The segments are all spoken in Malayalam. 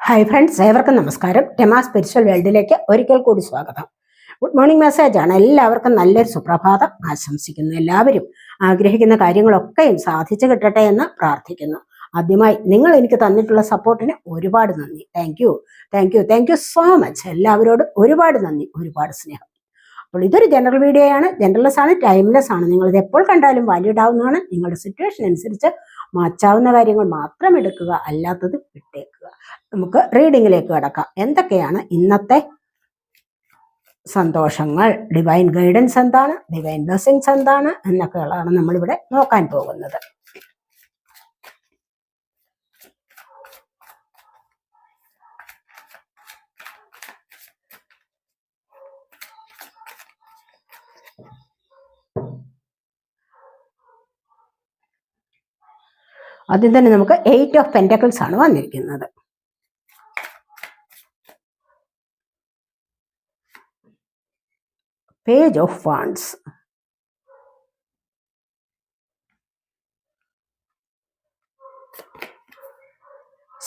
ഹായ് ഫ്രണ്ട്സ്, ഏവർക്കും നമസ്കാരം. രമ സ്പിരിച്വൽ വേൾഡിലേക്ക് ഒരിക്കൽ കൂടി സ്വാഗതം. ഗുഡ് മോർണിംഗ് മെസ്സേജാണ്. എല്ലാവർക്കും നല്ലൊരു സുപ്രഭാതം ആശംസിക്കുന്നു. എല്ലാവരും ആഗ്രഹിക്കുന്ന കാര്യങ്ങളൊക്കെയും സാധിച്ചു കിട്ടട്ടെ എന്ന് പ്രാർത്ഥിക്കുന്നു. ആദ്യമായി നിങ്ങൾ എനിക്ക് തന്നിട്ടുള്ള സപ്പോർട്ടിന് ഒരുപാട് നന്ദി. Thank you so much. എല്ലാവരോടും ഒരുപാട് നന്ദി, ഒരുപാട് സ്നേഹം. അപ്പോൾ ഇതൊരു ജനറൽ വീഡിയോ ആണ്. ജനറൽലെസ് ആണ്, ടൈംലെസ് ആണ്. നിങ്ങളിത് എപ്പോൾ കണ്ടാലും വാലിഡ് ആവുന്നതാണ്. നിങ്ങളുടെ സിറ്റുവേഷൻ അനുസരിച്ച് മാറ്റാവുന്ന കാര്യങ്ങൾ മാത്രം എടുക്കുക, അല്ലാത്തത് വിട്ടേക്കുക. നമുക്ക് റീഡിങ്ങിലേക്ക് കടക്കാം. എന്തൊക്കെയാണ് ഇന്നത്തെ സന്തോഷങ്ങൾ, ഡിവൈൻ ഗൈഡൻസ് എന്താണ്, ഡിവൈൻ ബ്ലെസ്സിങ്സ് എന്താണ് എന്നൊക്കെയുള്ളതാണ് നമ്മളിവിടെ നോക്കാൻ പോകുന്നത്. ആദ്യം തന്നെ നമുക്ക് 8 ഓഫ് പെന്റക്കിൾസ് ആണ് വന്നിരിക്കുന്നത്. Page of wands,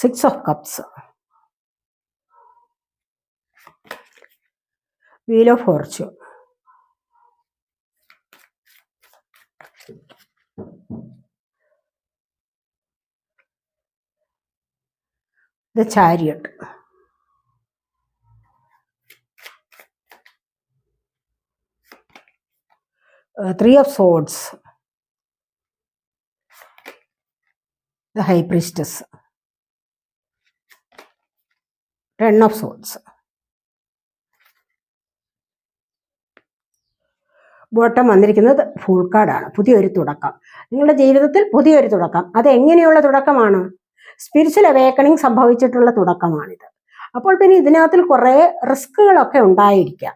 six of cups, wheel of Fortune, the chariot, three of swords, the high priestess, 10 of swords. Bottom വന്നിരിക്കുന്നത് ഫുൾ കാർഡാണ്. പുതിയൊരു തുടക്കം, നിങ്ങളുടെ ജീവിതത്തിൽ പുതിയൊരു തുടക്കം. അത് എങ്ങനെയുള്ള തുടക്കമാണ്? സ്പിരിച്വൽ അവേക്കണിങ് സംഭവിച്ചിട്ടുള്ള തുടക്കമാണിത്. അപ്പോൾ പിന്നെ ഇതിനകത്തിൽ കുറേ റിസ്കുകളൊക്കെ ഉണ്ടായിരിക്കാം.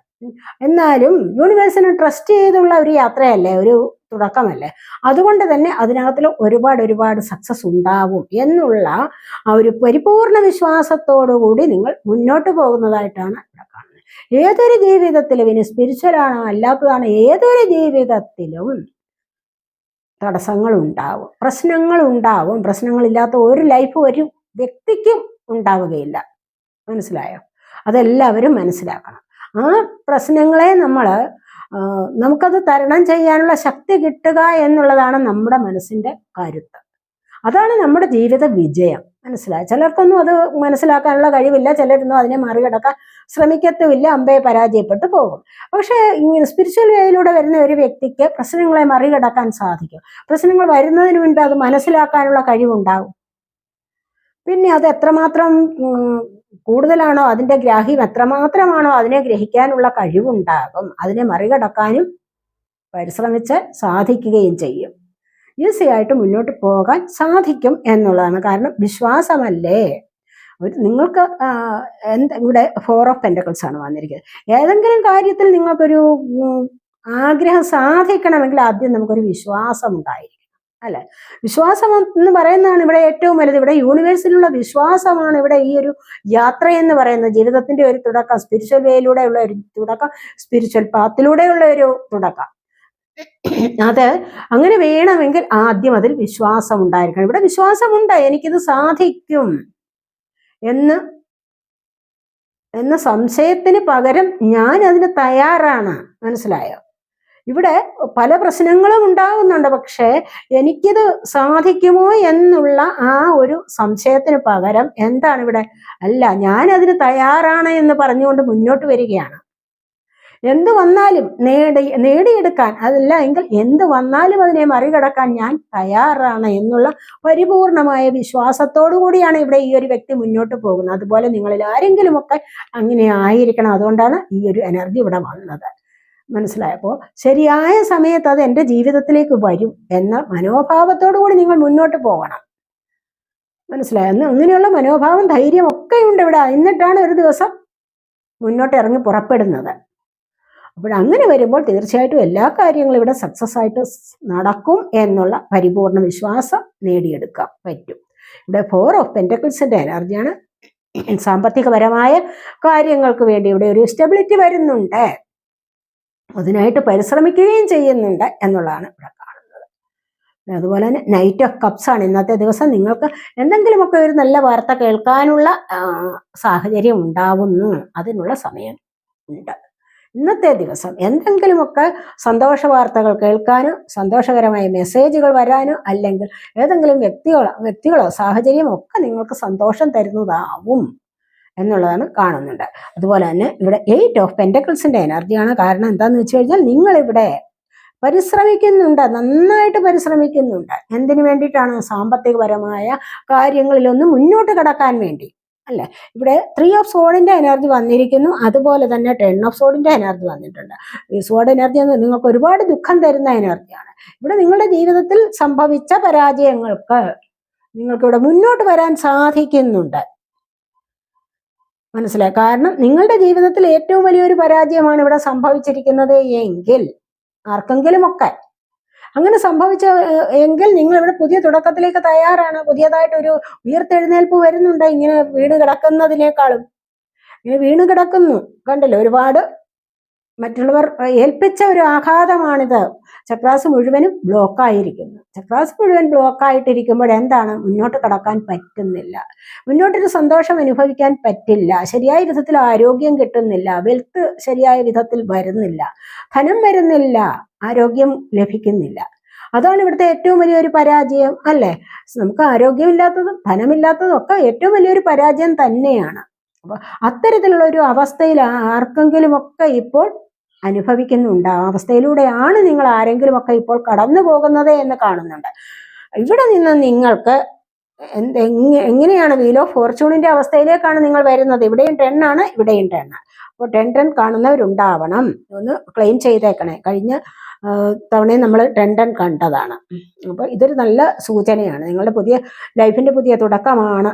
എന്നാലും യൂണിവേഴ്സിനെ ട്രസ്റ്റ് ചെയ്തുള്ള ഒരു യാത്രയല്ലേ, ഒരു തുടക്കമല്ലേ. അതുകൊണ്ട് തന്നെ അതിനകത്തിൽ ഒരുപാട് സക്സസ് ഉണ്ടാവും എന്നുള്ള ആ ഒരു പരിപൂർണ വിശ്വാസത്തോടുകൂടി നിങ്ങൾ മുന്നോട്ട് പോകുന്നതായിട്ടാണ് ഇവിടെ കാണുന്നത്. ഏതൊരു ജീവിതത്തിലും, ഇനി സ്പിരിച്വലാണോ അല്ലാത്തതാണോ, ഏതൊരു ജീവിതത്തിലും തടസ്സങ്ങൾ ഉണ്ടാവും, പ്രശ്നങ്ങൾ ഉണ്ടാവും. പ്രശ്നങ്ങളില്ലാത്ത ഒരു ലൈഫ് ഒരു വ്യക്തിക്കും ഉണ്ടാവുകയില്ല. മനസ്സിലായോ? അതെല്ലാവരും മനസ്സിലാക്കണം. ആ പ്രശ്നങ്ങളെ നമുക്കത് തരണം ചെയ്യാനുള്ള ശക്തി കിട്ടുക എന്നുള്ളതാണ് നമ്മുടെ മനസ്സിന്റെ കരുത്ത്. അതാണ് നമ്മുടെ ജീവിത വിജയം. മനസ്സിലായി? ചിലർക്കൊന്നും അത് മനസ്സിലാക്കാനുള്ള കഴിവില്ല, ചിലരൊന്നും അതിനെ മറികടക്കാൻ ശ്രമിക്കത്തുമില്ല, അമ്പയെ പരാജയപ്പെട്ടു പോകും. പക്ഷേ ഇങ്ങനെ സ്പിരിച്വൽ വേയിലൂടെ വരുന്ന ഒരു വ്യക്തിക്ക് പ്രശ്നങ്ങളെ മറികടക്കാൻ സാധിക്കും. പ്രശ്നങ്ങൾ വരുന്നതിന് മുൻപ് അത് മനസ്സിലാക്കാനുള്ള കഴിവുണ്ടാകും. പിന്നെ അത് എത്രമാത്രം കൂടുതലാണോ, അതിൻ്റെ ഗ്രാഹ്യം എത്രമാത്രമാണോ, അതിനെ ഗ്രഹിക്കാനുള്ള കഴിവുണ്ടാകും. അതിനെ മറികടക്കാനും പരിശ്രമിച്ചാൽ സാധിക്കുകയും ചെയ്യും. ഈസി ആയിട്ട് മുന്നോട്ട് പോകാൻ സാധിക്കും എന്നുള്ളതാണ്. കാരണം വിശ്വാസമല്ലേ. നിങ്ങൾക്ക് ഇവിടെ 4 ഓഫ് പെന്റക്കിൾസ് ആണ് വന്നിരിക്കുന്നത്. ഏതെങ്കിലും കാര്യത്തിൽ നിങ്ങൾക്കൊരു ആഗ്രഹം സാധിക്കണമെങ്കിൽ ആദ്യം നമുക്കൊരു വിശ്വാസം ഉണ്ടായിരിക്കും, അല്ലെ? വിശ്വാസം എന്ന് പറയുന്നതാണ് ഇവിടെ ഏറ്റവും വലുത്. ഇവിടെ യൂണിവേഴ്സിലുള്ള വിശ്വാസമാണ് ഇവിടെ ഈ ഒരു യാത്ര എന്ന് പറയുന്നത്. ജീവിതത്തിന്റെ ഒരു തുടക്കം, സ്പിരിച്വൽ വേയിലൂടെയുള്ള ഒരു തുടക്കം, സ്പിരിച്വൽ പാത്തിലൂടെയുള്ള ഒരു തുടക്കം. അത് അങ്ങനെ വേണമെങ്കിൽ ആദ്യം അതിൽ വിശ്വാസം ഉണ്ടായിരിക്കണം. ഇവിടെ വിശ്വാസമുണ്ട്, എനിക്കിത് സാധിക്കും എന്ന സംശയത്തിന് പകരം ഞാൻ അതിന് തയ്യാറാണ്. മനസ്സിലായോ? ഇവിടെ പല പ്രശ്നങ്ങളും ഉണ്ടാകുന്നുണ്ട്, പക്ഷെ എനിക്കിത് സാധിക്കുമോ എന്നുള്ള ആ ഒരു സംശയത്തിന് പകരം എന്താണ് ഇവിടെ? അല്ല, ഞാൻ അതിന് തയ്യാറാണ് എന്ന് പറഞ്ഞുകൊണ്ട് മുന്നോട്ട് വരികയാണ്. എന്ത് വന്നാലും നേടിയെടുക്കാൻ, അതല്ല എങ്കിൽ എന്ത് വന്നാലും അതിനെ മറികടക്കാൻ ഞാൻ തയ്യാറാണ് എന്നുള്ള പരിപൂർണമായ വിശ്വാസത്തോടു കൂടിയാണ് ഇവിടെ ഈ ഒരു വ്യക്തി മുന്നോട്ട് പോകുന്നത്. അതുപോലെ നിങ്ങളിൽ ആരെങ്കിലുമൊക്കെ അങ്ങനെ ആയിരിക്കണം. അതുകൊണ്ടാണ് ഈ ഒരു എനർജി ഇവിടെ വന്നത്. മനസ്സിലായപ്പോൾ ശരിയായ സമയത്ത് അത് എൻ്റെ ജീവിതത്തിലേക്ക് വരും എന്ന മനോഭാവത്തോടു കൂടി നിങ്ങൾ മുന്നോട്ട് പോകണം. മനസ്സിലായെന്ന്? അങ്ങനെയുള്ള മനോഭാവം, ധൈര്യം ഒക്കെ ഉണ്ട് ഇവിടെ. എന്നിട്ടാണ് ഒരു ദിവസം മുന്നോട്ട് ഇറങ്ങി പുറപ്പെടുന്നത്. അപ്പോഴങ്ങനെ വരുമ്പോൾ തീർച്ചയായിട്ടും എല്ലാ കാര്യങ്ങളും ഇവിടെ സക്സസ് ആയിട്ട് നടക്കും എന്നുള്ള പരിപൂർണ വിശ്വാസം നേടിയെടുക്കാൻ പറ്റും. ഇവിടെ 4 ഓഫ് പെന്റക്കിൾസിന്റെ എനർജിയാണ്. സാമ്പത്തികപരമായ കാര്യങ്ങൾക്ക് വേണ്ടി ഇവിടെ ഒരു സ്റ്റെബിലിറ്റി വരുന്നുണ്ട്, അതിനായിട്ട് പരിശ്രമിക്കുകയും ചെയ്യുന്നുണ്ട് എന്നുള്ളതാണ് ഇവിടെ കാണുന്നത്. അതുപോലെ തന്നെ നൈറ്റ് ഓഫ് കപ്സ് ആണ് ഇന്നത്തെ ദിവസം. നിങ്ങൾക്ക് എന്തെങ്കിലുമൊക്കെ ഒരു നല്ല വാർത്ത കേൾക്കാനുള്ള സാഹചര്യം ഉണ്ടാവുന്നു, അതിനുള്ള സമയം ഉണ്ട് ഇന്നത്തെ ദിവസം. എന്തെങ്കിലുമൊക്കെ സന്തോഷ വാർത്തകൾ കേൾക്കാനോ സന്തോഷകരമായ മെസ്സേജുകൾ വരാനോ അല്ലെങ്കിൽ ഏതെങ്കിലും വ്യക്തികളോ സാഹചര്യമോ ഒക്കെ നിങ്ങൾക്ക് സന്തോഷം തരുന്നതാവും എന്നുള്ളതാണ് കാണുന്നുണ്ട്. അതുപോലെ തന്നെ ഇവിടെ 8 ഓഫ് പെന്റക്കിൾസിന്റെ എനർജിയാണ്. കാരണം എന്താണെന്ന് വെച്ച് കഴിഞ്ഞാൽ നിങ്ങളിവിടെ പരിശ്രമിക്കുന്നുണ്ട്, നന്നായിട്ട് പരിശ്രമിക്കുന്നുണ്ട്. എന്തിനു വേണ്ടിയിട്ടാണ്? സാമ്പത്തികപരമായ കാര്യങ്ങളിലൊന്ന് മുന്നോട്ട് കടക്കാൻ വേണ്ടി, അല്ലെ? ഇവിടെ 3 ഓഫ് സോഡിന്റെ എനർജി വന്നിരിക്കുന്നു, അതുപോലെ തന്നെ 10 ഓഫ് സോഡിന്റെ എനർജി വന്നിട്ടുണ്ട്. ഈ സോഡ് എനർജി എന്ന് നിങ്ങൾക്ക് ഒരുപാട് ദുഃഖം തരുന്ന എനർജിയാണ്. ഇവിടെ നിങ്ങളുടെ ജീവിതത്തിൽ സംഭവിച്ച പരാജയങ്ങൾക്ക് നിങ്ങൾക്ക് ഇവിടെ മുന്നോട്ട് വരാൻ സാധിക്കുന്നുണ്ട്. മനസ്സിലായി? കാരണം നിങ്ങളുടെ ജീവിതത്തിൽ ഏറ്റവും വലിയൊരു പരാജയമാണ് ഇവിടെ സംഭവിച്ചിരിക്കുന്നത് എങ്കിൽ, ആർക്കെങ്കിലുമൊക്കെ അങ്ങനെ സംഭവിച്ച എങ്കിൽ നിങ്ങൾ ഇവിടെ പുതിയ തുടക്കത്തിലേക്ക് തയ്യാറാണ്. പുതിയതായിട്ടൊരു ഉയർത്തെഴുന്നേൽപ്പ് വരുന്നുണ്ട്. ഇങ്ങനെ വീണ് കിടക്കുന്നതിനേക്കാളും ഇങ്ങനെ വീണ് കിടക്കുന്നു, കണ്ടല്ലോ, ഒരുപാട് മറ്റുള്ളവർ ഏൽപ്പിച്ച ഒരു ആഘാതമാണിത്. ചക്രാസ് മുഴുവനും ബ്ലോക്കായിരിക്കുന്നു. ചക്രാസ് മുഴുവൻ ബ്ലോക്കായിട്ടിരിക്കുമ്പോൾ എന്താണ്? മുന്നോട്ട് കടക്കാൻ പറ്റുന്നില്ല, മുന്നോട്ടൊരു സന്തോഷം അനുഭവിക്കാൻ പറ്റില്ല, ശരിയായ വിധത്തിൽ ആരോഗ്യം കിട്ടുന്നില്ല, വെൽത്ത് ശരിയായ വിധത്തിൽ വരുന്നില്ല, ധനം വരുന്നില്ല, ആരോഗ്യം ലഭിക്കുന്നില്ല. അതാണ് ഇവിടുത്തെ ഏറ്റവും വലിയൊരു പരാജയം, അല്ലേ? നമുക്ക് ആരോഗ്യമില്ലാത്തതും ധനമില്ലാത്തതും ഒക്കെ ഏറ്റവും വലിയൊരു പരാജയം തന്നെയാണ്. അപ്പൊ അത്തരത്തിലുള്ള ഒരു അവസ്ഥയിൽ ആർക്കെങ്കിലും ഒക്കെ ഇപ്പോൾ അനുഭവിക്കുന്നുണ്ട്. ആ അവസ്ഥയിലൂടെയാണ് നിങ്ങൾ ആരെങ്കിലും ഒക്കെ ഇപ്പോൾ കടന്നു പോകുന്നത് എന്ന് കാണുന്നുണ്ട്. ഇവിടെ നിന്ന് നിങ്ങൾക്ക് എങ്ങനെയാണ് വീൽ ഓഫ് ഫോർച്യൂണിന്റെ അവസ്ഥയിലേക്കാണ് നിങ്ങൾ വരുന്നത്. ഇവിടെയും 10 ആണ്, ഇവിടെയും 10. അപ്പോൾ 10 കാണുന്നവരുണ്ടാവണം. ഒന്ന് ക്ലെയിം ചെയ്തേക്കണേ. കഴിഞ്ഞ തവണയും നമ്മൾ 10 കണ്ടതാണ്. അപ്പൊ ഇതൊരു നല്ല സൂചനയാണ്. നിങ്ങളുടെ പുതിയ ലൈഫിന്റെ പുതിയ തുടക്കമാണ്.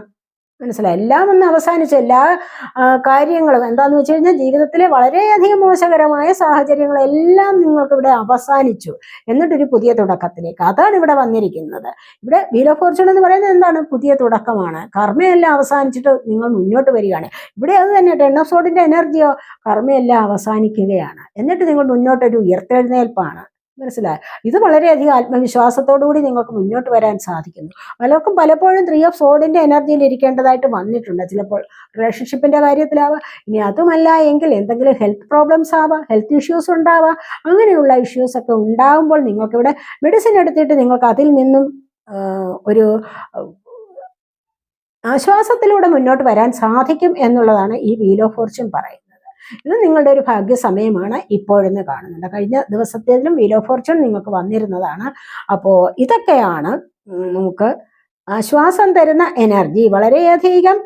മനസ്സിലായി? എല്ലാം ഒന്ന് അവസാനിച്ചു. എല്ലാ കാര്യങ്ങളും എന്താന്ന് വെച്ച് കഴിഞ്ഞാൽ ജീവിതത്തിലെ വളരെയധികം മോശകരമായ സാഹചര്യങ്ങളെല്ലാം നിങ്ങൾക്ക് ഇവിടെ അവസാനിച്ചു. എന്നിട്ടൊരു പുതിയ തുടക്കത്തിലേക്ക്, അതാണ് ഇവിടെ വന്നിരിക്കുന്നത്. ഇവിടെ വീൽ ഓഫ് ഫോർച്യൂൺ എന്ന് പറയുന്നത് എന്താണ്? പുതിയ തുടക്കമാണ്. കർമ്മയെല്ലാം അവസാനിച്ചിട്ട് നിങ്ങൾ മുന്നോട്ട് വരികയാണ്. ഇവിടെ അത് തന്നെ 10 ഓഫ് സോഡിന്റെ എനർജിയോ, കർമ്മയെല്ലാം അവസാനിക്കുകയാണ്. എന്നിട്ട് നിങ്ങൾ മുന്നോട്ടൊരു ഉയർത്തെഴുന്നേൽപ്പാണ്. മനസ്സിലായി? ഇത് വളരെയധികം ആത്മവിശ്വാസത്തോടു കൂടി നിങ്ങൾക്ക് മുന്നോട്ട് വരാൻ സാധിക്കുന്നു. പലർക്കും പലപ്പോഴും 3 ഓഫ് സോഡിന്റെ എനർജിയിൽ ഇരിക്കേണ്ടതായിട്ട് വന്നിട്ടുണ്ട്. ചിലപ്പോൾ റിലേഷൻഷിപ്പിന്റെ കാര്യത്തിലാവാം, ഇനി അതുമല്ല എങ്കിൽ എന്തെങ്കിലും ഹെൽത്ത് പ്രോബ്ലംസ് ആവാം, ഹെൽത്ത് ഇഷ്യൂസ് ഉണ്ടാവാം. അങ്ങനെയുള്ള ഇഷ്യൂസ് ഒക്കെ ഉണ്ടാകുമ്പോൾ നിങ്ങൾക്ക് ഇവിടെ മെഡിസിൻ എടുത്തിട്ട് നിങ്ങൾക്ക് അതിൽ നിന്നും ഒരു ആശ്വാസത്തിലൂടെ മുന്നോട്ട് വരാൻ സാധിക്കും എന്നുള്ളതാണ് ഈ വീൽ ഓഫ് ഫോർച്യൂൺ പറയുന്നത്. ഇത് നിങ്ങളുടെ ഒരു ഭാഗ്യ സമയമാണ് ഇപ്പോഴെന്ന് കാണുന്നുണ്ട്. കഴിഞ്ഞ ദിവസത്തേതിലും വീൽ ഓഫ് ഫോർച്യൂൺ നിങ്ങൾക്ക് വന്നിരുന്നതാണ്. അപ്പോൾ ഇതൊക്കെയാണ് നമുക്ക് ആശ്വാസം തരുന്ന എനർജി. വളരെയധികം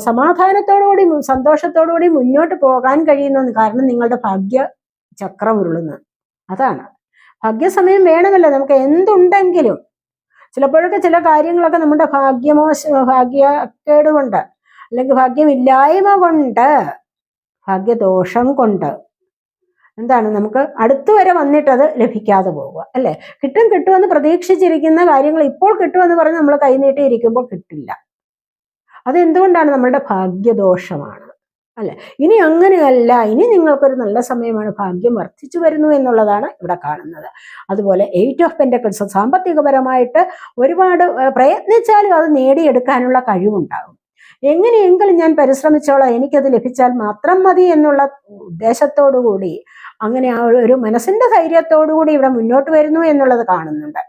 സമാധാനത്തോടുകൂടി സന്തോഷത്തോടുകൂടി മുന്നോട്ട് പോകാൻ കഴിയുന്നു. കാരണം നിങ്ങളുടെ ഭാഗ്യ ചക്രം ഉരുളുന്നു. അതാണ് ഭാഗ്യസമയം വേണമല്ലോ. നമുക്ക് എന്തുണ്ടെങ്കിലും ചിലപ്പോഴൊക്കെ ചില കാര്യങ്ങളൊക്കെ നമ്മുടെ ഭാഗ്യക്കേട് കൊണ്ട് അല്ലെങ്കിൽ ഭാഗ്യമില്ലായ്മ കൊണ്ട്, ഭാഗ്യദോഷം കൊണ്ട് എന്താണ് നമുക്ക് അടുത്ത് വരെ വന്നിട്ടത് ലഭിക്കാതെ പോവുക, അല്ലെ? കിട്ടുമെന്ന് പ്രതീക്ഷിച്ചിരിക്കുന്ന കാര്യങ്ങൾ ഇപ്പോൾ കിട്ടുമെന്ന് പറഞ്ഞ് നമ്മൾ കൈനീട്ടിയിരിക്കുമ്പോൾ കിട്ടില്ല. അതെന്തുകൊണ്ടാണ്? നമ്മളുടെ ഭാഗ്യദോഷമാണ്, അല്ലെ? ഇനി അങ്ങനെയല്ല, ഇനി നിങ്ങൾക്കൊരു നല്ല സമയമാണ്, ഭാഗ്യം വർദ്ധിച്ചു വരുന്നു എന്നുള്ളതാണ് ഇവിടെ കാണുന്നത്. അതുപോലെ 8 ഓഫ് പെന്റക്കിൾസ്, സാമ്പത്തികപരമായിട്ട് ഒരുപാട് പ്രയത്നിച്ചാലും അത് നേടിയെടുക്കാനുള്ള കഴിവുണ്ടാകും. എങ്ങനെയെങ്കിലും ഞാൻ പരിശ്രമിച്ചോളാം, എനിക്കത് ലഭിച്ചാൽ മാത്രം മതി എന്നുള്ള ഉദ്ദേശത്തോടു കൂടി, അങ്ങനെ ആ ഒരു മനസ്സിന്റെ ധൈര്യത്തോടു കൂടി ഇവിടെ മുന്നോട്ട് വരുന്നു എന്നുള്ളത് കാണുന്നുണ്ട്.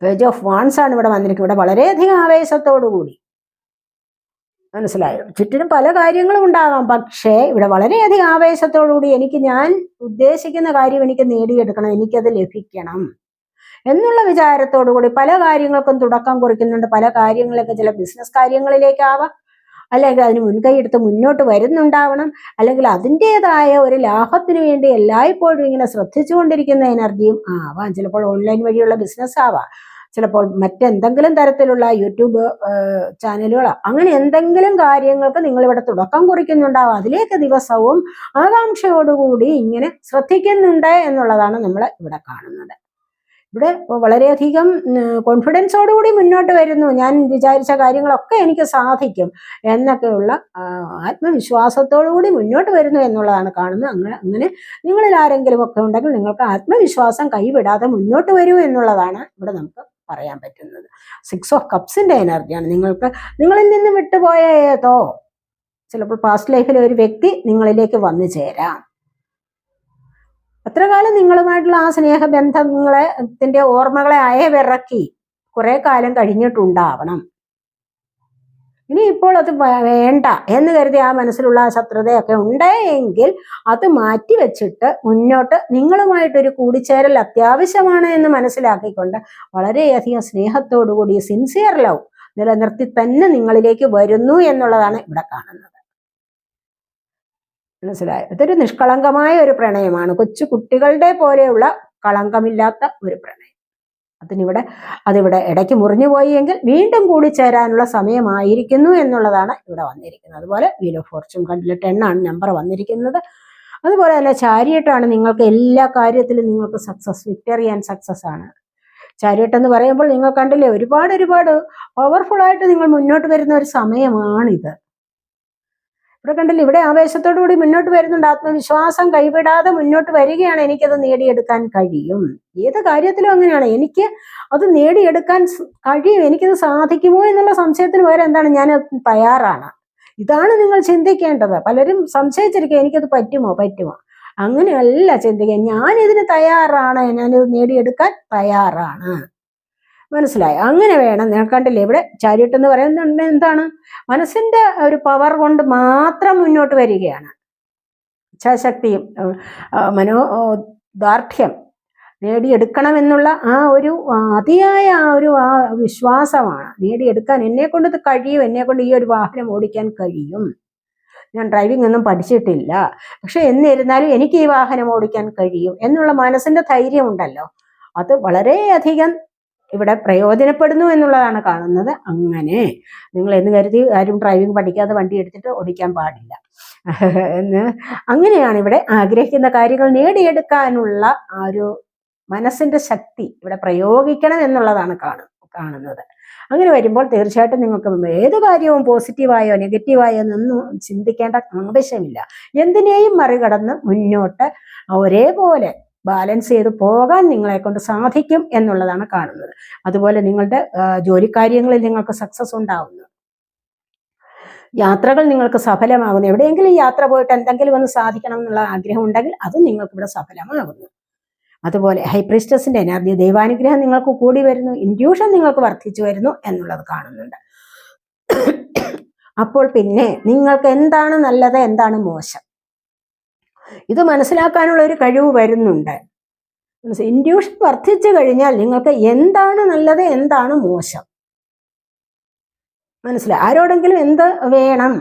പേജ് ഓഫ് വാൺസ് ആണ് ഇവിടെ വന്നിരിക്കുന്നത്. ഇവിടെ വളരെയധികം ആവേശത്തോടു കൂടി, മനസ്സിലായോ? ചുറ്റിനും പല കാര്യങ്ങളും ഉണ്ടാകാം, പക്ഷേ ഇവിടെ വളരെയധികം ആവേശത്തോടുകൂടി ഞാൻ ഉദ്ദേശിക്കുന്ന കാര്യം എനിക്ക് നേടിയെടുക്കണം, എനിക്കത് ലഭിക്കണം എന്നുള്ള വിചാരത്തോടുകൂടി പല കാര്യങ്ങൾക്കും തുടക്കം കുറിക്കുന്നുണ്ട്. പല കാര്യങ്ങളൊക്കെ ചില ബിസിനസ് കാര്യങ്ങളിലേക്കാവാം, അല്ലെങ്കിൽ അതിന് മുൻകൈ എടുത്ത് മുന്നോട്ട് വരുന്നുണ്ടാവണം, അല്ലെങ്കിൽ അതിൻ്റെതായ ഒരു ലാഭത്തിന് വേണ്ടി എല്ലായ്പ്പോഴും ഇങ്ങനെ ശ്രദ്ധിച്ചുകൊണ്ടിരിക്കുന്ന എനർജിയും ആവാം. ചിലപ്പോൾ ഓൺലൈൻ വഴിയുള്ള ബിസിനസ് ആവാം, ചിലപ്പോൾ മറ്റെന്തെങ്കിലും തരത്തിലുള്ള യൂട്യൂബ് ചാനലുകളോ അങ്ങനെ എന്തെങ്കിലും കാര്യങ്ങൾക്ക് നിങ്ങളിവിടെ തുടക്കം കുറിക്കുന്നുണ്ടാവും. അതിലേക്ക് ദിവസവും ആകാംക്ഷയോടുകൂടി ഇങ്ങനെ ശ്രദ്ധിക്കുന്നുണ്ട് എന്നുള്ളതാണ് നമ്മൾ ഇവിടെ കാണുന്നത്. ഇവിടെ വളരെയധികം കോൺഫിഡൻസോടുകൂടി മുന്നോട്ട് വരുന്നു. ഞാൻ വിചാരിച്ച കാര്യങ്ങളൊക്കെ എനിക്ക് സാധിക്കും എന്നൊക്കെയുള്ള ആത്മവിശ്വാസത്തോടുകൂടി മുന്നോട്ട് വരുന്നു എന്നുള്ളതാണ് കാണുന്നത്. അങ്ങനെ നിങ്ങളിൽ ആരെങ്കിലും ഒക്കെ ഉണ്ടെങ്കിൽ നിങ്ങൾക്ക് ആത്മവിശ്വാസം കൈവിടാതെ മുന്നോട്ട് വരൂ എന്നുള്ളതാണ് ഇവിടെ നമുക്ക് പറയാൻ പറ്റുന്നത്. 6 ഓഫ് കപ്സിന്റെ എനർജിയാണ്. നിങ്ങളിൽ നിന്ന് വിട്ടുപോയ ഏതോ ചിലപ്പോൾ പാസ്റ്റ് ലൈഫിലെ ഒരു വ്യക്തി നിങ്ങളിലേക്ക് വന്നു ചേരാം. അത്ര കാലം നിങ്ങളുമായിട്ടുള്ള ആ സ്നേഹബന്ധത്തിന്റെ ഓർമ്മകളെ അയവിറക്കി കുറെ കാലം കഴിഞ്ഞിട്ടുണ്ടാവണം. ഇനി ഇപ്പോൾ അത് വേണ്ട എന്ന് കരുതി ആ മനസ്സിലുള്ള ആ ശത്രുതയൊക്കെ ഉണ്ടെങ്കിൽ അത് മാറ്റി വെച്ചിട്ട് മുന്നോട്ട് നിങ്ങളുമായിട്ടൊരു കൂടിച്ചേരൽ അത്യാവശ്യമാണ് എന്ന് മനസ്സിലാക്കിക്കൊണ്ട് വളരെയധികം സ്നേഹത്തോടുകൂടി സിൻസിയർ ലവ് നിലനിർത്തി തന്നെ നിങ്ങളിലേക്ക് വരുന്നു എന്നുള്ളതാണ് ഇവിടെ കാണുന്നത്. മനസ്സിലായോ? ഇതൊരു നിഷ്കളങ്കമായ ഒരു പ്രണയമാണ്. കൊച്ചു കുട്ടികളുടെ പോലെയുള്ള കളങ്കമില്ലാത്ത ഒരു പ്രണയം. അതിവിടെ ഇടയ്ക്ക് മുറിഞ്ഞു പോയി എങ്കിൽ വീണ്ടും കൂടി ചേരാനുള്ള സമയമായിരിക്കുന്നു എന്നുള്ളതാണ് ഇവിടെ വന്നിരിക്കുന്നത്. അതുപോലെ വീൽ ഓഫ് ഫോർച്യൂൺ കണ്ടില്ല, 10 ആണ് നമ്പർ വന്നിരിക്കുന്നത്. അതുപോലെ തന്നെ ചാരിയട്ടാണ്. നിങ്ങൾക്ക് എല്ലാ കാര്യത്തിലും നിങ്ങൾക്ക് സക്സസ്, വിക്ടറി ആൻഡ് സക്സസ് ആണ്. ചാരിയട്ട് എന്ന് പറയുമ്പോൾ നിങ്ങൾ കണ്ടില്ലേ, ഒരുപാട് പവർഫുൾ ആയിട്ട് നിങ്ങൾ മുന്നോട്ട് വരുന്ന ഒരു സമയമാണിത്. ഇവിടെ കണ്ടില്ല, ഇവിടെ ആവേശത്തോടു കൂടി മുന്നോട്ട് വരുന്നുണ്ട്. ആത്മവിശ്വാസം കൈവിടാതെ മുന്നോട്ട് വരികയാണ്. എനിക്കത് നേടിയെടുക്കാൻ കഴിയും. ഏത് കാര്യത്തിലും അങ്ങനെയാണ്. എനിക്ക് അത് നേടിയെടുക്കാൻ കഴിയും, എനിക്കത് സാധിക്കുമോ എന്നുള്ള സംശയത്തിന് പകരം എന്താണ്, ഞാൻ തയ്യാറാണ്. ഇതാണ് നിങ്ങൾ ചിന്തിക്കേണ്ടത്. പലരും സംശയിച്ചിരിക്കുക, എനിക്കത് പറ്റുമോ. അങ്ങനെയല്ല ചിന്തിക്കുക, ഞാനിതിന് തയ്യാറാണ്, ഞാനിത് നേടിയെടുക്കാൻ തയ്യാറാണ്. മനസ്സിലായോ? അങ്ങനെ വേണം. ഞാൻ കണ്ടില്ലേ, ഇവിടെ ചാരിയട്ട് എന്ന് പറയുന്നുണ്ട് എന്താണ്, മനസ്സിന്റെ ഒരു പവർ കൊണ്ട് മാത്രം മുന്നോട്ട് വരികയാണ്. ഇച്ഛാശക്തിയും മനോദാർഢ്യം നേടിയെടുക്കണമെന്നുള്ള ആ ഒരു അതിയായ ആ വിശ്വാസമാണ്. നേടിയെടുക്കാൻ എന്നെ കൊണ്ട് ഇത് കഴിയും, എന്നെ കൊണ്ട് ഈ ഒരു വാഹനം ഓടിക്കാൻ കഴിയും. ഞാൻ ഡ്രൈവിംഗ് ഒന്നും പഠിച്ചിട്ടില്ല, പക്ഷെ എന്നിരുന്നാലും എനിക്ക് ഈ വാഹനം ഓടിക്കാൻ കഴിയും എന്നുള്ള മനസ്സിന്റെ ധൈര്യം ഉണ്ടല്ലോ, അത് വളരെയധികം ഇവിടെ പ്രയോജനപ്പെടുന്നു എന്നുള്ളതാണ് കാണുന്നത്. അങ്ങനെ നിങ്ങൾ എന്ന് കരുതി ആരും ഡ്രൈവിംഗ് പഠിക്കാതെ വണ്ടി എടുത്തിട്ട് ഓടിക്കാൻ പാടില്ല എന്ന്. അങ്ങനെയാണ് ഇവിടെ ആഗ്രഹിക്കുന്ന കാര്യങ്ങൾ നേടിയെടുക്കാനുള്ള ആ ഒരു മനസ്സിന്റെ ശക്തി ഇവിടെ പ്രയോഗിക്കണം എന്നുള്ളതാണ് കാണുന്നത്. അങ്ങനെ വരുമ്പോൾ തീർച്ചയായിട്ടും നിങ്ങൾക്ക് ഏത് കാര്യവും പോസിറ്റീവായോ നെഗറ്റീവായോ എന്നൊന്നും ചിന്തിക്കേണ്ട ആവശ്യമില്ല. എന്തിനേയും മറികടന്ന് മുന്നോട്ട് ഒരേപോലെ ബാലൻസ് ചെയ്ത് പോകാൻ നിങ്ങളെ കൊണ്ട് സാധിക്കും എന്നുള്ളതാണ് കാണുന്നത്. അതുപോലെ നിങ്ങളുടെ ജോലിക്കാര്യങ്ങളിൽ നിങ്ങൾക്ക് സക്സസ് ഉണ്ടാവുന്നു, യാത്രകൾ നിങ്ങൾക്ക് സഫലമാകുന്നു. എവിടെയെങ്കിലും യാത്ര പോയിട്ട് എന്തെങ്കിലും ഒന്ന് സാധിക്കണം എന്നുള്ള ആഗ്രഹം ഉണ്ടെങ്കിൽ അതും നിങ്ങൾക്ക് ഇവിടെ സഫലമാകുന്നു. അതുപോലെ ഹൈ പ്രീസ്റ്റസിന്റെ എനർജി, ദൈവാനുഗ്രഹം നിങ്ങൾക്ക് കൂടി വരുന്നു, ഇൻഡ്യൂഷൻ നിങ്ങൾക്ക് വർദ്ധിച്ചു വരുന്നു എന്നുള്ളത് കാണുന്നുണ്ട്. അപ്പോൾ പിന്നെ നിങ്ങൾക്ക് എന്താണ് നല്ലത്, എന്താണ് മോശം, ഇത് മനസ്സിലാക്കാനുള്ള ഒരു കഴിവ് വരുന്നുണ്ട്. ഇൻഡ്യൂഷൻ വർദ്ധിച്ചു കഴിഞ്ഞാൽ നിങ്ങൾക്ക് എന്താണ് നല്ലത്, എന്താണ് മോശം മനസ്സിലായി. ആരോടെങ്കിലും എന്ത് വേണം,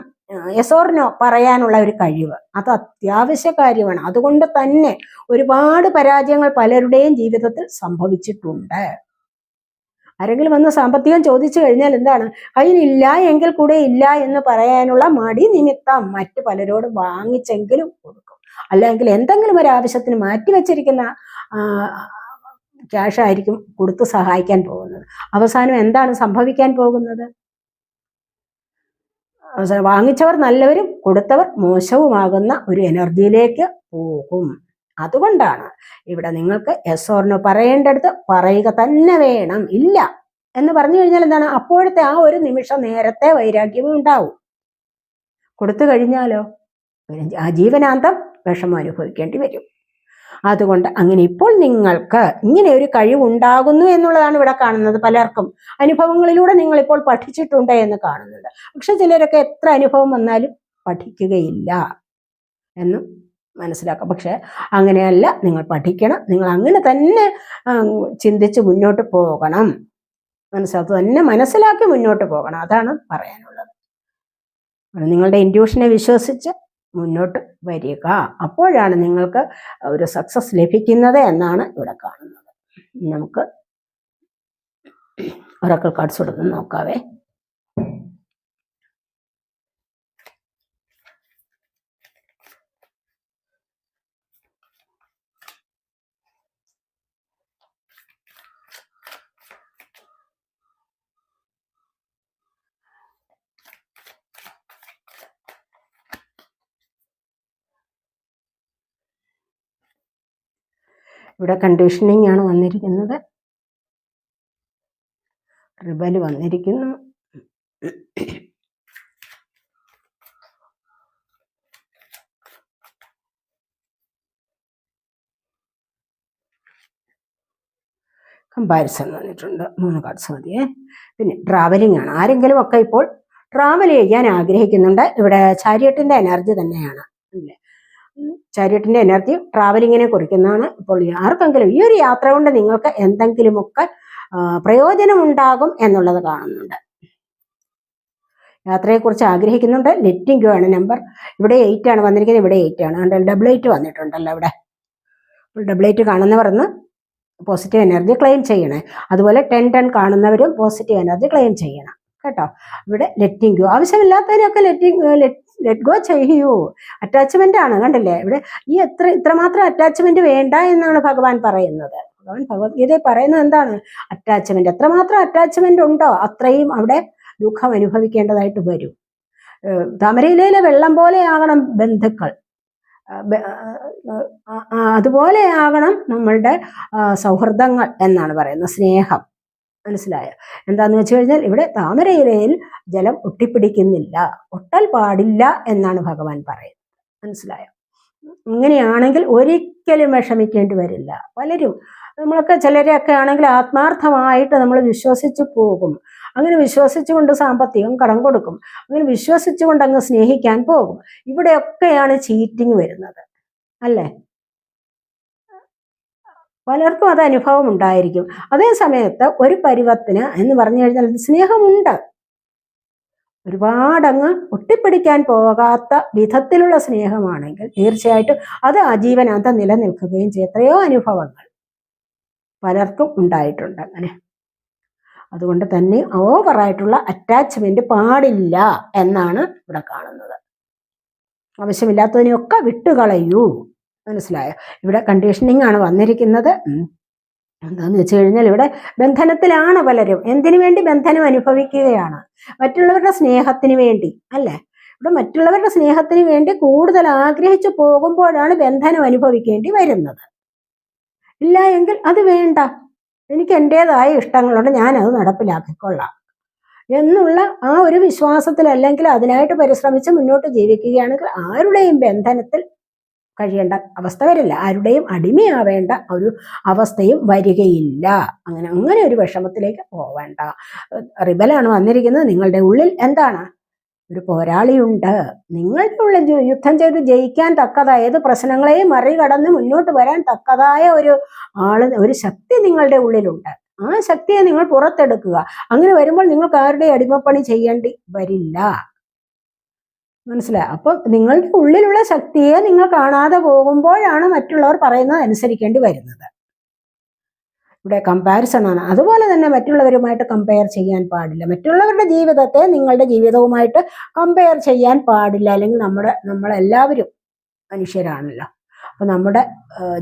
യെസ് ഓർ നോ പറയാനുള്ള ഒരു കഴിവ്, അത് അത്യാവശ്യ കാര്യമാണ്. അതുകൊണ്ട് തന്നെ ഒരുപാട് പരാജയങ്ങൾ പലരുടെയും ജീവിതത്തിൽ സംഭവിച്ചിട്ടുണ്ട്. ആരെങ്കിലും വന്ന് സാമ്പത്തികം ചോദിച്ചു കഴിഞ്ഞാൽ എന്താണ്, കയ്യിലില്ല എങ്കിൽ കൂടെ ഇല്ല എന്ന് പറയാനുള്ള മടി നിമിത്തം മറ്റു പലരോട് വാങ്ങിച്ചെങ്കിലും കൊടുക്കും. അല്ലെങ്കിൽ എന്തെങ്കിലും ഒരു ആവശ്യത്തിന് മാറ്റിവെച്ചിരിക്കുന്ന ക്യാഷ് ആയിരിക്കും കൊടുത്ത് സഹായിക്കാൻ പോകുന്നത്. അവസാനം എന്താണ് സംഭവിക്കാൻ പോകുന്നത്? വാങ്ങിച്ചവർ നല്ലവരും കൊടുത്തവർ മോശവുമാകുന്ന ഒരു എനർജിയിലേക്ക് പോകും. അതുകൊണ്ടാണ് ഇവിടെ നിങ്ങൾക്ക് യെസ് ഓർ നോ പറയേണ്ടടുത്ത് പറയുക തന്നെ വേണം. ഇല്ല എന്ന് പറഞ്ഞു കഴിഞ്ഞാൽ എന്താണ്, അപ്പോഴത്തെ ആ ഒരു നിമിഷം നേരത്തെ വൈരാഗ്യവും ഉണ്ടാവും. കൊടുത്തു കഴിഞ്ഞാലോ ആ ജീവനാന്തം വിഷമം അനുഭവിക്കേണ്ടി വരും. അതുകൊണ്ട് അങ്ങനെ ഇപ്പോൾ നിങ്ങൾക്ക് ഇങ്ങനെ ഒരു കഴിവുണ്ടാകുന്നു എന്നുള്ളതാണ് ഇവിടെ കാണുന്നത്. പലർക്കും അനുഭവങ്ങളിലൂടെ നിങ്ങൾ ഇപ്പോൾ പഠിച്ചിട്ടുണ്ട് എന്ന് കാണുന്നുണ്ട്. പക്ഷെ ചിലരൊക്കെ എത്ര അനുഭവം വന്നാലും പഠിക്കുകയില്ല എന്ന് മനസ്സിലാക്കാം. പക്ഷെ അങ്ങനെയല്ല, നിങ്ങൾ പഠിക്കണം. നിങ്ങൾ അങ്ങനെ തന്നെ ചിന്തിച്ച് മുന്നോട്ട് പോകണം. മനസ്സിലാക്കി തന്നെ മനസ്സിലാക്കി മുന്നോട്ട് പോകണം. അതാണ് പറയാനുള്ളത്. നിങ്ങളുടെ ഇൻഡ്യൂഷനെ വിശ്വസിച്ച് മുന്നോട്ട് വരിക. അപ്പോഴാണ് നിങ്ങൾക്ക് ഒരു സക്സസ് ലഭിക്കുന്നത് എന്നാണ് ഇവിടെ കാണുന്നത്. നമുക്ക് ഒറാക്കിൾ കാർഡ്സ് കൊടുത്ത് നോക്കാവേ. ഇവിടെ കണ്ടീഷനിങ് ആണ് വന്നിരിക്കുന്നത്. റിബൽ വന്നിരിക്കുന്നു. കമ്പാരിസൺ വന്നിട്ടുണ്ട്. 3 കാർഡ്സ് മതിയേ. പിന്നെ ട്രാവലിംഗ് ആണ്. ആരെങ്കിലും ഒക്കെ ഇപ്പോൾ ട്രാവൽ ചെയ്യാൻ ആഗ്രഹിക്കുന്നുണ്ട്. ഇവിടെ ചാരിയറ്റിന്റെ എനർജി തന്നെയാണ് അല്ലേ? ചാരിയറ്റിന്റെ എനർജി ട്രാവലിങ്ങിനെ കുറിക്കുന്നതാണ്. ഇപ്പോൾ ആർക്കെങ്കിലും ഈ ഒരു യാത്ര കൊണ്ട് നിങ്ങൾക്ക് എന്തെങ്കിലുമൊക്കെ പ്രയോജനം ഉണ്ടാകും എന്നുള്ളത് കാണുന്നുണ്ട്. യാത്രയെക്കുറിച്ച് ആഗ്രഹിക്കുന്നുണ്ട്. ലെറ്റിംഗ് ഗോ ആണ് നമ്പർ. ഇവിടെ 8 ആണ് വന്നിരിക്കുന്നത്. ഇവിടെ 8 ആണ്. അതുകൊണ്ട് 88 വന്നിട്ടുണ്ടല്ലോ ഇവിടെ. 88 കാണുന്നവർ ഒന്ന് പോസിറ്റീവ് എനർജി ക്ലെയിം ചെയ്യണേ. അതുപോലെ 10 കാണുന്നവരും പോസിറ്റീവ് എനർജി ക്ലെയിം ചെയ്യണം കേട്ടോ. ഇവിടെ ലെറ്റിംഗ് ഗോ, ആവശ്യമില്ലാത്തതിനൊക്കെ ലെറ്റ് ഗോ ചെയ്യൂ. അറ്റാച്ച്മെന്റ് ആണ്, കണ്ടില്ലേ? ഇവിടെ ഈ ഇത്രമാത്രം അറ്റാച്ച്മെന്റ് വേണ്ട എന്നാണ് ഭഗവാൻ പറയുന്നത്. ഭഗവത്ഗീതയിൽ പറയുന്നത് എന്താണ്? അറ്റാച്ച്മെന്റ്. എത്രമാത്രം അറ്റാച്ച്മെന്റ് ഉണ്ടോ അത്രയും അവിടെ ദുഃഖം അനുഭവിക്കേണ്ടതായിട്ട് വരും. താമരയിലെ വെള്ളം പോലെയാകണം ബന്ധുക്കൾ, അതുപോലെയാകണം നമ്മളുടെ സൗഹൃദങ്ങൾ എന്നാണ് പറയുന്നത്. സ്നേഹം, മനസ്സിലായോ? എന്താന്ന് വെച്ച് കഴിഞ്ഞാൽ ഇവിടെ താമരയിലയിൽ ജലം ഒട്ടിപ്പിടിക്കുന്നില്ല, ഒട്ടൽ പാടില്ല എന്നാണ് ഭഗവാൻ പറയുന്നത്. മനസ്സിലായോ? ഇങ്ങനെയാണെങ്കിൽ ഒരിക്കലും വിഷമിക്കേണ്ടി വരില്ല. പലരും നമ്മളൊക്കെ ചിലരെയൊക്കെ ആണെങ്കിൽ ആത്മാർത്ഥമായിട്ട് നമ്മൾ വിശ്വസിച്ചു പോകും. അങ്ങനെ വിശ്വസിച്ചുകൊണ്ട് സാമ്പത്തികം കടം കൊടുക്കും. അങ്ങനെ വിശ്വസിച്ചുകൊണ്ട് അങ്ങ് സ്നേഹിക്കാൻ പോകും. ഇവിടെയൊക്കെയാണ് ചീറ്റിങ് വരുന്നത് അല്ലേ? പലർക്കും അത് അനുഭവം ഉണ്ടായിരിക്കും. അതേ സമയത്ത് ഒരു പരുവത്തിന് എന്ന് പറഞ്ഞു കഴിഞ്ഞാൽ സ്നേഹമുണ്ട്. ഒരുപാടങ്ങ് ഒട്ടിപ്പിടിക്കാൻ പോകാത്ത വിധത്തിലുള്ള സ്നേഹമാണെങ്കിൽ തീർച്ചയായിട്ടും അത് ആജീവനാന്തം നിലനിൽക്കുകയും ചെയ്യും. എത്രയോ അനുഭവങ്ങൾ പലർക്കും ഉണ്ടായിട്ടുണ്ട് അങ്ങനെ. അതുകൊണ്ട് തന്നെ ഓവറായിട്ടുള്ള അറ്റാച്ച്മെന്റ് പാടില്ല എന്നാണ് ഇവിടെ കാണുന്നത്. ആവശ്യമില്ലാത്തതിനെയൊക്കെ വിട്ടുകളയൂ. മനസ്സിലായോ? ഇവിടെ കണ്ടീഷനിങ് ആണ് വന്നിരിക്കുന്നത്. എന്താന്ന് വെച്ച് കഴിഞ്ഞാൽ ഇവിടെ ബന്ധനത്തിലാണ് പലരും. എന്തിനു വേണ്ടി ബന്ധനം അനുഭവിക്കുകയാണ്? മറ്റുള്ളവരുടെ സ്നേഹത്തിന് വേണ്ടി അല്ലേ? ഇവിടെ മറ്റുള്ളവരുടെ സ്നേഹത്തിന് വേണ്ടി കൂടുതൽ ആഗ്രഹിച്ചു പോകുമ്പോഴാണ് ബന്ധനം അനുഭവിക്കേണ്ടി വരുന്നത്. ഇല്ല എങ്കിൽ അത് വേണ്ട, എനിക്ക് എൻ്റെതായ ഇഷ്ടങ്ങളുണ്ട്, ഞാനത് നടപ്പിലാക്കിക്കൊള്ളാം എന്നുള്ള ആ ഒരു വിശ്വാസത്തിൽ, അല്ലെങ്കിൽ അതിനായിട്ട് പരിശ്രമിച്ച് മുന്നോട്ട് ജീവിക്കുകയാണെങ്കിൽ ആരുടെയും ബന്ധനത്തിൽ കഴിയേണ്ട അവസ്ഥ വരില്ല. ആരുടെയും അടിമയാവേണ്ട ഒരു അവസ്ഥയും വരികയില്ല. അങ്ങനെ ഒരു വിഷമത്തിലേക്ക് പോവേണ്ട. റിബലാണ് വന്നിരിക്കുന്നത്. നിങ്ങളുടെ ഉള്ളിൽ എന്താണ്? ഒരു പോരാളിയുണ്ട്. നിങ്ങളുടെ ഉള്ളിൽ യുദ്ധം ചെയ്ത് ജയിക്കാൻ തക്കതായ, ഏത് പ്രശ്നങ്ങളെയും മറികടന്ന് മുന്നോട്ട് വരാൻ തക്കതായ ഒരു ശക്തി നിങ്ങളുടെ ഉള്ളിലുണ്ട്. ആ ശക്തിയെ നിങ്ങൾ പുറത്തെടുക്കുക. അങ്ങനെ വരുമ്പോൾ നിങ്ങൾക്ക് ആരുടെയും അടിമപ്പണി ചെയ്യേണ്ടി വരില്ല. മനസ്സിലായി? അപ്പം നിങ്ങളുടെ ഉള്ളിലുള്ള ശക്തിയെ നിങ്ങൾ കാണാതെ പോകുമ്പോഴാണ് മറ്റുള്ളവർ പറയുന്നത് അനുസരിക്കേണ്ടി വരുന്നത്. ഇവിടെ കമ്പാരിസൺ ആണ്. അതുപോലെ തന്നെ മറ്റുള്ളവരുമായിട്ട് കമ്പയർ ചെയ്യാൻ പാടില്ല. മറ്റുള്ളവരുടെ ജീവിതത്തെ നിങ്ങളുടെ ജീവിതവുമായിട്ട് കമ്പയർ ചെയ്യാൻ പാടില്ല. അല്ലെങ്കിൽ നമ്മളെല്ലാവരും മനുഷ്യരാണല്ലോ. അപ്പൊ നമ്മുടെ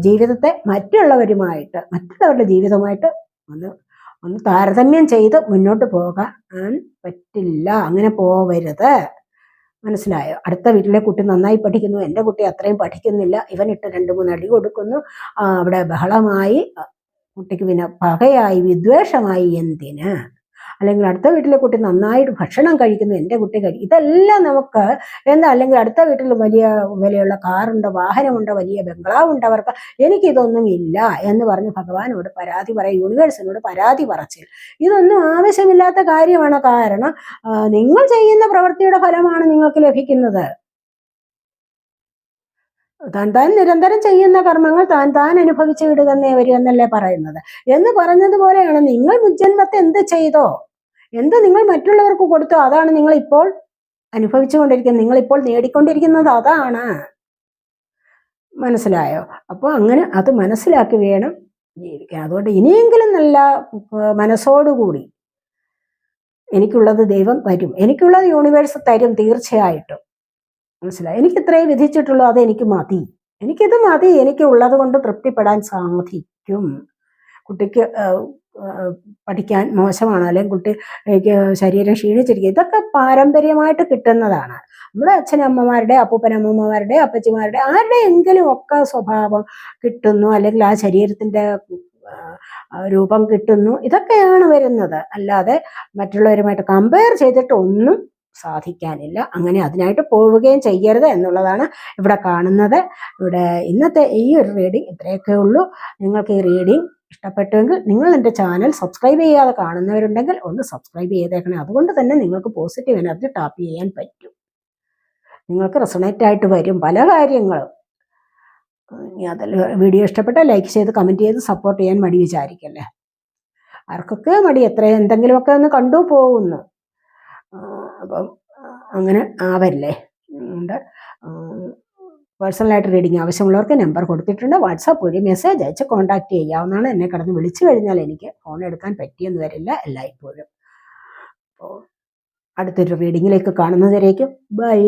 ജീവിതത്തെ മറ്റുള്ളവരുടെ ജീവിതവുമായിട്ട് ഒന്ന് താരതമ്യം ചെയ്ത് മുന്നോട്ട് പോകാൻ പറ്റില്ല. അങ്ങനെ പോവരുത്. മനസ്സിലായോ? അടുത്ത വീട്ടിലെ കുട്ടി നന്നായി പഠിക്കുന്നു, എൻ്റെ കുട്ടി അത്രയും പഠിക്കുന്നില്ല, ഇവനിട്ട് 2-3 അടി കൊടുക്കുന്നു, അവിടെ ബഹളമായി, കുട്ടിക്ക് പിന്നെ പകയായി, വിദ്വേഷമായി. എന്തിന്? അല്ലെങ്കിൽ അടുത്ത വീട്ടിലെ കുട്ടി നന്നായിട്ട് ഭക്ഷണം കഴിക്കുന്നു, എൻ്റെ കുട്ടി ഇതെല്ലാം നമുക്ക് എന്താ? അല്ലെങ്കിൽ അടുത്ത വീട്ടിൽ വലിയ വിലയുള്ള കാറുണ്ട്, വാഹനമുണ്ട്, വലിയ ബംഗ്ലാവുണ്ട്, അവർക്ക് എനിക്കിതൊന്നും ഇല്ല എന്ന് പറഞ്ഞ് ഭഗവാനോട് പരാതി പറയും, യൂണിവേഴ്സിനോട് പരാതി പറച്ചിൽ. ഇതൊന്നും ആവശ്യമില്ലാത്ത കാര്യമാണ്. കാരണം നിങ്ങൾ ചെയ്യുന്ന പ്രവൃത്തിയുടെ ഫലമാണ് നിങ്ങൾക്ക് ലഭിക്കുന്നത്. താൻ നിരന്തരം ചെയ്യുന്ന കർമ്മങ്ങൾ താൻ അനുഭവിച്ചു വിടുകന്നേ വരും എന്നല്ലേ പറയുന്നത്. എന്ന് പറഞ്ഞതുപോലെയാണ് നിങ്ങൾ മുജ്ജന്മത്തെ എന്ത് ചെയ്തോ, എന്ത് നിങ്ങൾ മറ്റുള്ളവർക്ക് കൊടുത്തോ, അതാണ് നിങ്ങൾ ഇപ്പോൾ അനുഭവിച്ചുകൊണ്ടിരിക്കുന്നത്. നിങ്ങൾ ഇപ്പോൾ നേടിക്കൊണ്ടിരിക്കുന്നത് അതാണ്. മനസ്സിലായോ? അപ്പോൾ അങ്ങനെ അത് മനസ്സിലാക്കി വേണം ജീവിക്കാൻ. അതുകൊണ്ട് ഇനിയെങ്കിലും നല്ല മനസ്സോടുകൂടി എനിക്കുള്ളത് ദൈവം തരും, എനിക്കുള്ളത് യൂണിവേഴ്സ് തരും തീർച്ചയായിട്ടും. മനസ്സിലായി? എനിക്ക് ഇത്രയും വിധിച്ചിട്ടുള്ളൂ, അത് എനിക്ക് മതി, എനിക്കിത് മതി, എനിക്ക് ഉള്ളത് കൊണ്ട് തൃപ്തിപ്പെടാൻ സാധിക്കും. കുട്ടിക്ക് പഠിക്കാൻ മോശമാണ്, അല്ലെങ്കിൽ കുട്ടിക്ക് ശരീരം ക്ഷീണിച്ചിരിക്കുക, ഇതൊക്കെ പാരമ്പര്യമായിട്ട് കിട്ടുന്നതാണ്. നമ്മുടെ അച്ഛനമ്മമാരുടെ, അപ്പൂപ്പനമ്മമാരുടെ, അപ്പച്ചിമാരുടെ ആരുടെയെങ്കിലും ഒക്കെ സ്വഭാവം കിട്ടുന്നു, അല്ലെങ്കിൽ ആ ശരീരത്തിൻ്റെ രൂപം കിട്ടുന്നു, ഇതൊക്കെയാണ് വരുന്നത്. അല്ലാതെ മറ്റുള്ളവരുമായിട്ട് കമ്പയർ ചെയ്തിട്ട് ഒന്നും സാധിക്കാനില്ല. അങ്ങനെ അതിനായിട്ട് പോവുകയും ചെയ്യരുത് എന്നുള്ളതാണ് ഇവിടെ കാണുന്നത്. ഇവിടെ ഇന്നത്തെ ഈ ഒരു റീഡിങ് ഇത്രയൊക്കെ ഉള്ളൂ. നിങ്ങൾക്ക് ഈ റീഡിങ് ഇഷ്ടപ്പെട്ടുവെങ്കിൽ നിങ്ങൾ എൻ്റെ ചാനൽ സബ്സ്ക്രൈബ് ചെയ്യാതെ കാണുന്നവരുണ്ടെങ്കിൽ ഒന്ന് സബ്സ്ക്രൈബ് ചെയ്തേക്കണേ. അതുകൊണ്ട് തന്നെ നിങ്ങൾക്ക് പോസിറ്റീവ് എനർജി ടാപ്പ് ചെയ്യാൻ പറ്റും. നിങ്ങൾക്ക് റെസണേറ്റ് ആയിട്ട് വരും പല കാര്യങ്ങളും. അതിൽ വീഡിയോ ഇഷ്ടപ്പെട്ടാൽ ലൈക്ക് ചെയ്ത് കമൻറ്റ് ചെയ്ത് സപ്പോർട്ട് ചെയ്യാൻ മടി വിചാരിക്കല്ലേ. ആർക്കൊക്കെ മടി, എന്തെങ്കിലുമൊക്കെ ഒന്ന് കണ്ടു പോകുന്നു. അപ്പം അങ്ങനെ ആവല്ലേ. ഉണ്ട് പേഴ്സണലായിട്ട് റീഡിങ് ആവശ്യമുള്ളവർക്ക് നമ്പർ കൊടുത്തിട്ടുണ്ട്. വാട്സാപ്പ് വഴി മെസ്സേജ് അയച്ച് കോൺടാക്റ്റ് ചെയ്യാവുന്നതാണ്. എന്നെ കടന്ന് വിളിച്ചു കഴിഞ്ഞാൽ എനിക്ക് ഫോൺ എടുക്കാൻ പറ്റിയെന്ന് വരില്ല എല്ലായ്പ്പോഴും. അപ്പോൾ അടുത്തൊരു റീഡിങ്ങിലേക്ക് കാണുന്നതിലേക്കും ബൈ.